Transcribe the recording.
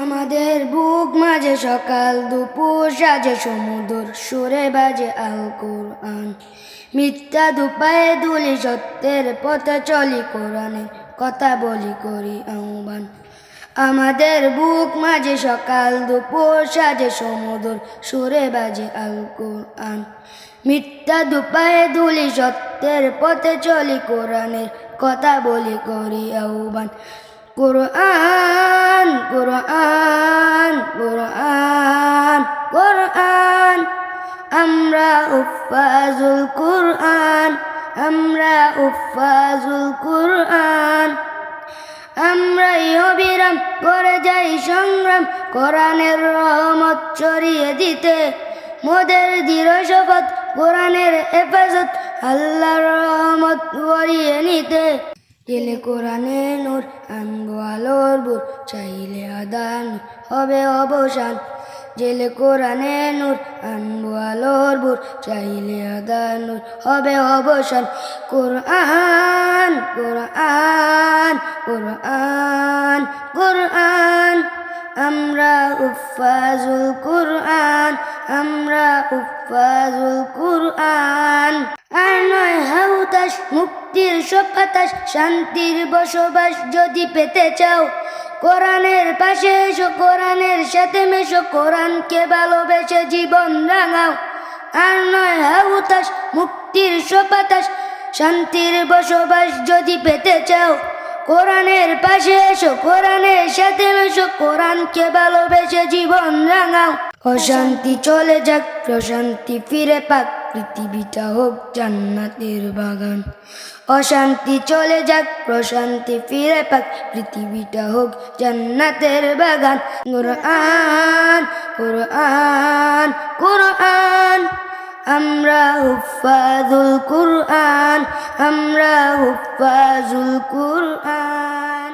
আমাদের বুক মাঝে সকাল দুপুর সাজে সমুদ্র সুরে বাজে আল কোরআন। মিথ্যা দুপায়ে দুলি সত্যের পথে চলি, কোরআনের কথা বলি করি আহ্বান। আমাদের বুক মাঝে সকাল দুপুর সাজে সমুদ্র সুরে বাজে আল কোরআন। মিথ্যা দুপায়ে দুলি সত্যের পথে চলি, কোরআনের কথা বলি করি আহ্বান। কোরআন কোরআন কোরআন কোরআন, আমরা উফাজুল কোরআন, আমরা উফাজুল কোরআন। আমরাই অবিরাম করে যাই সংগ্রাম, কোরআনের রহমত ছড়িয়ে দিতে। মোদের দৃঢ় শপথ কোরআনের হেফাজত, আল্লাহর রহমত বরিয়ে নিতে। গেলে কোরআনে নূর আনবো আলোর বুর, চাইলে আদান হবে অবসান। জেলে কোরআনে নূর আনবো আলোর বুর, চাইলে আদান হবে অবসান। কোরআন কোরআন কোরআন কোরআন, আমরা উফাজুল কোরআন, আমরা উফাজুল কোরআন। আর নয় হাউতাস মুক্তির সব বাতাস, শান্তির বসবাস যদি পেতে চাও, কোরআনের পাশে এসো, কোরআনের সাথে মেশো, কোরআনকে ভালোবেসে জীবন রাঙাও। আর নয় হাউতাস মুক্তির সব বাতাস, শান্তির বসবাস যদি পেতে চাও, কোরআনের পাশে এসো, কোরআনের সাথে মেশো, কোরআনকে ভালোবেসে জীবন রাঙাও। অশান্তি চলে যাক, প্রশান্তি ফিরে পাক, পৃথিবীটা হোক জান্নাতের বাগান। অশান্তি চলে যাক, প্রশান্তি ফিরে পাক, পৃথিবীটা হোক জান্নাতের বাগান। কোরআন কোরআন কোরআন, আমরা হুফাজুল কোরআন, আমরা হুফাজুল কোরআন।